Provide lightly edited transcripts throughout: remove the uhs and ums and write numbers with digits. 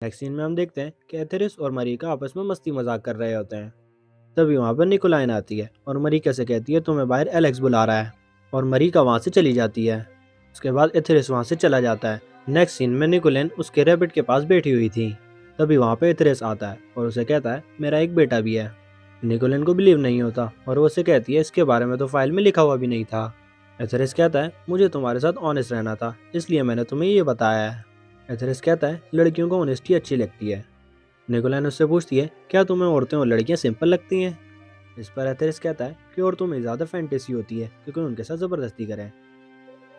Next scene में हम देखते हैं कि एथेरिस और मरीका आपस में मस्ती मजाक कर रहे होते हैं। तभी वहाँ पर निकोलाइन आती है और मरीका से कहती है तुम्हें बाहर एलेक्स बुला रहा है, और मरीका वहाँ से चली जाती है। उसके बाद एथेरिस वहाँ से चला जाता है। नेक्स्ट सीन में निकोलाइन उसके रैबिट के पास बैठी हुई थी। तभी वहाँ पे एथेरिस आता है और उसे कहता है मेरा एक बेटा भी है। निकोलाइन को बिलीव नहीं होता और वो उसे कहती है इसके बारे में तो फाइल में लिखा हुआ भी नहीं था। एथेरिस कहता है मुझे तुम्हारे साथ ऑनेस्ट रहना था, इसलिए मैंने तुम्हें ये बताया है। एथेरिस कहता है लड़कियों को ऑनेस्टी अच्छी लगती है। निकोलाइन उससे पूछती है क्या तुम्हें औरतें और लड़कियां सिंपल लगती हैं। इस पर एथेरिस कहता है कि औरतों में ज़्यादा फैंटेसी होती है क्योंकि उनके साथ ज़बरदस्ती करें।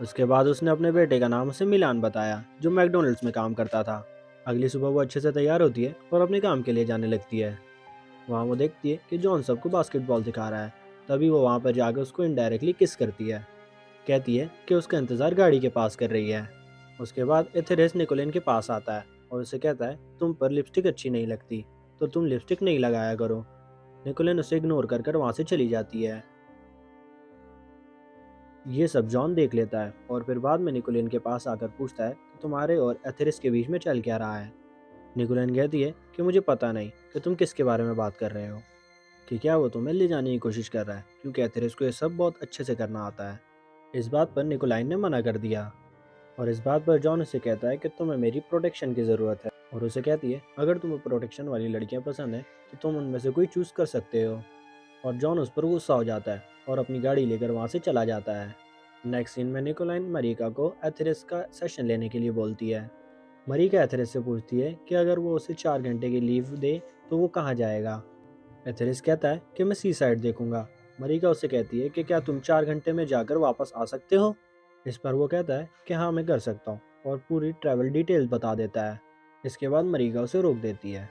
उसके बाद उसने अपने बेटे का नाम उसे मिलान बताया जो मैकडोनल्ड्स में काम करता था। अगली सुबह वो अच्छे से तैयार होती है और अपने काम के लिए जाने लगती है। वहाँ वो देखती है कि जॉन सबको बास्केटबॉल सिखा रहा है। तभी वो वहाँ पर जाकर उसको इनडायरेक्टली किस करती है। कहती है कि उसका इंतज़ार गाड़ी के पास कर रही है। उसके बाद एथेरिस निकोलिन के पास आता है और उसे कहता है तुम पर लिपस्टिक अच्छी नहीं लगती, तो तुम लिपस्टिक नहीं लगाया करो। निकोलिन उसे इग्नोर कर कर वहाँ से चली जाती है। ये सब जॉन देख लेता है और फिर बाद में निकोलिन के पास आकर पूछता है कि तुम्हारे और एथेरिस के बीच में चल क्या रहा है। निकोलिन कहती है कि मुझे पता नहीं कि तुम किसके बारे में बात कर रहे हो, कि क्या वो तुम्हें ले जाने की कोशिश कर रहा है, क्योंकि एथेरिस को ये सब बहुत अच्छे से करना आता है। इस बात पर निकोलाइन ने मना कर दिया और इस बात पर जॉन उसे कहता है कि तुम्हें मेरी प्रोटेक्शन की ज़रूरत है, और उसे कहती है अगर तुम्हें प्रोटेक्शन वाली लड़कियां पसंद है तो तुम उनमें से कोई चूज़ कर सकते हो। और जॉन उस पर गुस्सा हो जाता है और अपनी गाड़ी लेकर वहाँ से चला जाता है। नेक्स्ट सीन में निकोलाइन मरीका को एथेरिस का सेशन लेने के लिए बोलती है। मरीका एथेरिस से पूछती है कि अगर वो उसे 4 घंटे की लीव दे तो वो कहाँ जाएगा। एथेरिस कहता है कि मैं सी साइड देखूंगा। मरीका उससे कहती है कि क्या तुम 4 घंटे में जाकर वापस आ सकते हो। इस पर वो कहता है कि हाँ मैं कर सकता हूँ, और पूरी ट्रैवल डिटेल्स बता देता है। इसके बाद मरीका उसे रोक देती है।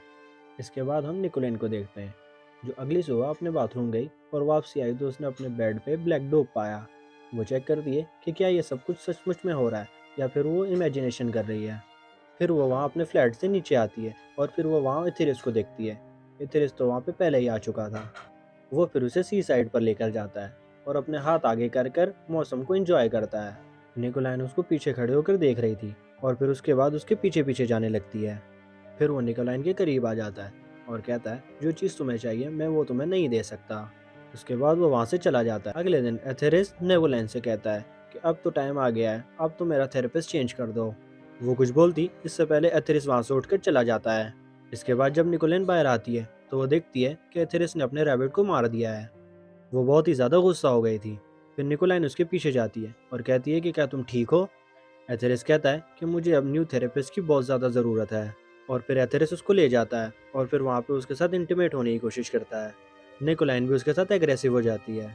इसके बाद हम निकोलिन को देखते हैं जो अगली सुबह अपने बाथरूम गई और वापसी आई तो उसने अपने बेड पे ब्लैक डॉग पाया। वो चेक करती है कि क्या ये सब कुछ सचमुच में हो रहा है या फिर वो इमेजिनेशन कर रही है। फिर वो वहाँ अपने फ्लैट से नीचे आती है और फिर वो वहाँ इथिरिस को देखती है। इथिरिस तो वहाँ पे पहले ही आ चुका था। वो फिर उसे सी साइड पर लेकर जाता है और अपने हाथ आगे कर कर मौसम को एंजॉय करता है। निकोलाइन उसको पीछे खड़े होकर देख रही थी और फिर उसके बाद उसके पीछे पीछे जाने लगती है। फिर वो निकोलाइन के करीब आ जाता है और कहता है जो चीज़ तुम्हें चाहिए मैं वो तुम्हें नहीं दे सकता। उसके बाद वो वहाँ से चला जाता है। अगले दिन एथेरिस निकोलाइन से कहता है कि अब तो टाइम आ गया है, अब तो मेरा थेरेपिस्ट चेंज कर दो। वो कुछ बोलती इससे पहले एथेरिस वहाँ से उठकर चला जाता है। इसके बाद जब निकोलिन बाहर आती है तो वो देखती है कि एथेरिस ने अपने रैबिट को मार दिया है। वो बहुत ही ज़्यादा गुस्सा हो गई थी। फिर निकोलाइन उसके पीछे जाती है और कहती है कि क्या तुम ठीक हो। एथेरिस कहता है कि मुझे अब न्यू थेरेपिस्ट की बहुत ज़्यादा ज़रूरत है, और फिर एथेरिस उसको ले जाता है और फिर वहाँ पे उसके साथ इंटीमेट होने की कोशिश करता है। निकोलाइन भी उसके साथ एग्रेसिव हो जाती है।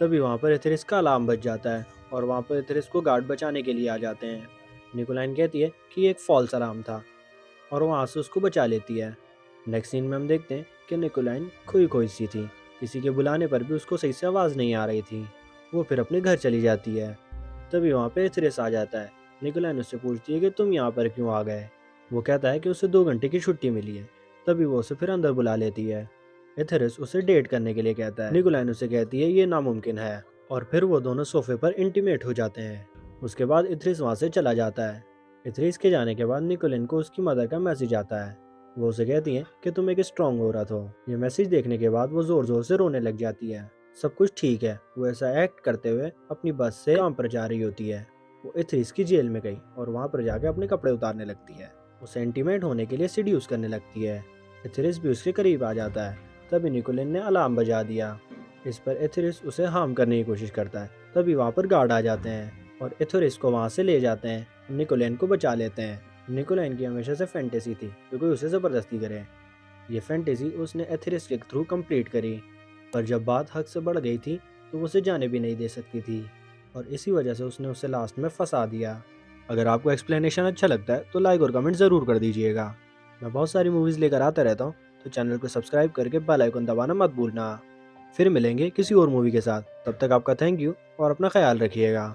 तभी वहाँ पर एथेरिस का अलार्म बज जाता है और वहाँ पर एथेरिस को गार्ड बचाने के लिए आ जाते हैं। निकोलाइन कहती है कि ये एक फॉल्स अलार्म था और वहाँ से उसको बचा लेती है। नेक्स्ट सीन में हम देखते हैं कि निकोलाइन खोई खोई सी थी, किसी के बुलाने पर भी उसको सही से आवाज़ नहीं आ रही थी। वो फिर अपने घर चली जाती है। तभी वहाँ पे एथेरिस आ जाता है। निकोलाइन उससे पूछती है कि तुम यहाँ पर क्यों आ गए। वो कहता है कि उसे 2 घंटे की छुट्टी मिली है। तभी वो उसे फिर अंदर बुला लेती है। एथेरिस उसे डेट करने के लिए कहता है। निकोलाइन उसे कहती है ये नामुमकिन है, और फिर वो दोनों सोफे पर इंटीमेट हो जाते हैं। उसके बाद इथरिस वहाँ से चला जाता है। इथरिस के जाने के बाद निकोलिन को उसकी मदर का मैसेज आता है। वो उसे कहती है कि तुम एक स्ट्रॉन्ग औरत हो। ये मैसेज देखने के बाद वो जोर जोर से रोने लग जाती है। सब कुछ ठीक है, वो ऐसा एक्ट करते हुए अपनी बस से काम पर जा रही होती है। वो इथरिस की जेल में गई और वहाँ पर जाकर अपने कपड़े उतारने लगती है। उसे इंटीमेट होने के लिए सीड्यूस करने लगती है। इथरिस भी उसके करीब आ जाता है। तभी निकोलिन ने अलार्म बजा दिया। इस पर एथेरिस उसे हार्म करने की कोशिश करता है। तभी वहाँ पर गार्ड आ जाते हैं और एथेरिस को वहाँ से ले जाते हैं। निकोलिन को बचा लेते हैं। निकोलिन की हमेशा से फैंटेसी थी कि कोई उसे ज़बरदस्ती करे। ये फैंटेसी उसने एथेरिस के थ्रू कंप्लीट करी, पर जब बात हद से बढ़ गई थी तो वो उसे जाने भी नहीं दे सकती थी, और इसी वजह से उसने उसे लास्ट में फंसा दिया। अगर आपको एक्सप्लेनेशन अच्छा लगता है तो लाइक और कमेंट ज़रूर कर दीजिएगा। मैं बहुत सारी मूवीज़ लेकर आता रहता हूँ, तो चैनल को सब्सक्राइब करके बेल आइकन दबाना मत भूलना। फिर मिलेंगे किसी और मूवी के साथ, तब तक आपका थैंक यू और अपना ख्याल रखिएगा।